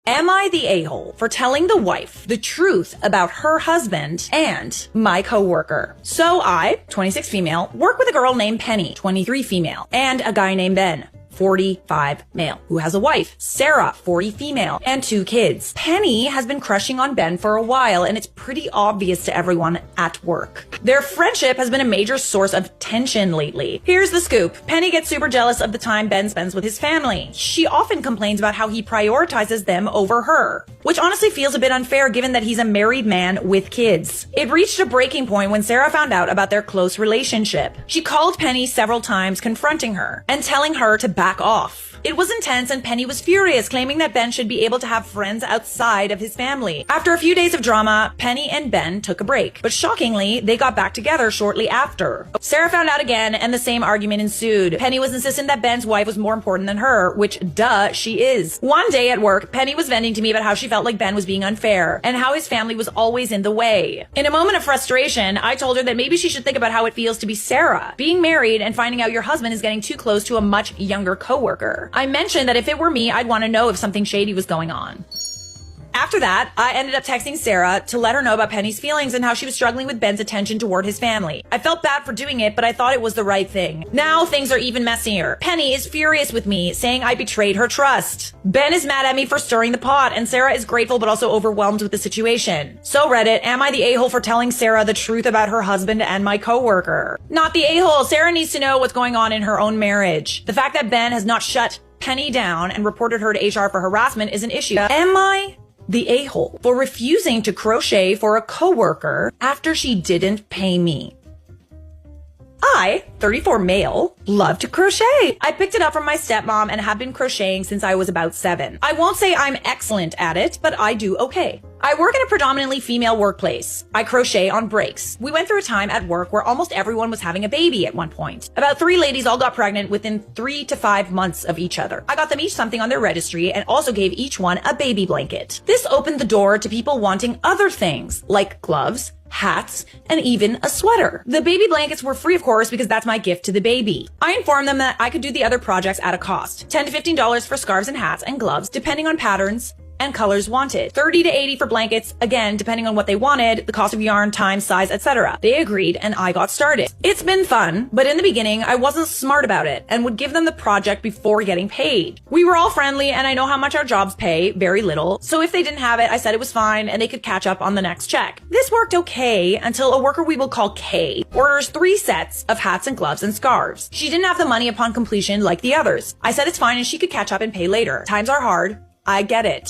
Am I the a-hole for telling the wife the truth about her husband and my coworker? So I, 26 female, work with a girl named Penny, 23 female, and a guy named Ben, 45 male, who has a wife, Sarah, 40 female, and 2 kids. Penny has been crushing on Ben for a while, and it's pretty obvious to everyone at work. Their friendship has been a major source of tension lately. Here's the scoop. Penny gets super jealous of the time Ben spends with his family. She often complains about how he prioritizes them over her, which honestly feels a bit unfair given that he's a married man with kids. It reached a breaking point when Sarah found out about their close relationship. She called Penny several times, confronting her and telling her to back off. It was intense, and Penny was furious, claiming that Ben should be able to have friends outside of his family. After a few days of drama, Penny and Ben took a break, but shockingly, they got back together shortly after. Sarah found out again, and the same argument ensued. Penny was insistent that Ben's wife was more important than her, which, duh, she is. One day at work, Penny was venting to me about how she felt like Ben was being unfair, and how his family was always in the way. In a moment of frustration, I told her that maybe she should think about how it feels to be Sarah, being married and finding out your husband is getting too close to a much younger coworker. I mentioned that if it were me, I'd want to know if something shady was going on. After that, I ended up texting Sarah to let her know about Penny's feelings and how she was struggling with Ben's attention toward his family. I felt bad for doing it, but I thought it was the right thing. Now things are even messier. Penny is furious with me, saying I betrayed her trust. Ben is mad at me for stirring the pot, and Sarah is grateful but also overwhelmed with the situation. So Reddit, am I the a-hole for telling Sarah the truth about her husband and my coworker? Not the a-hole. Sarah needs to know what's going on in her own marriage. The fact that Ben has not shut Penny down and reported her to HR for harassment is an issue. Am I the a-hole for refusing to crochet for a coworker after she didn't pay me? I, 34 male, love to crochet. I picked it up from my stepmom and have been crocheting since I was about 7. I won't say I'm excellent at it, but I do okay. I work in a predominantly female workplace. I crochet on breaks. We went through a time at work where almost everyone was having a baby at one point. About 3 ladies all got pregnant within 3 to 5 months of each other. I got them each something on their registry and also gave each one a baby blanket. This opened the door to people wanting other things, like gloves, hats, and even a sweater. The baby blankets were free, of course, because that's my gift to the baby. I informed them that I could do the other projects at a cost. $10 to $15 for scarves and hats and gloves, depending on patterns and colors wanted. $30 to $80 for blankets, again, depending on what they wanted, the cost of yarn, time, size, etc. They agreed, and I got started. It's been fun, but in the beginning, I wasn't smart about it and would give them the project before getting paid. We were all friendly, and I know how much our jobs pay, very little, so if they didn't have it, I said it was fine, and they could catch up on the next check. This worked okay until a worker we will call Kay orders 3 sets of hats and gloves and scarves. She didn't have the money upon completion like the others. I said it's fine and she could catch up and pay later. Times are hard. I get it.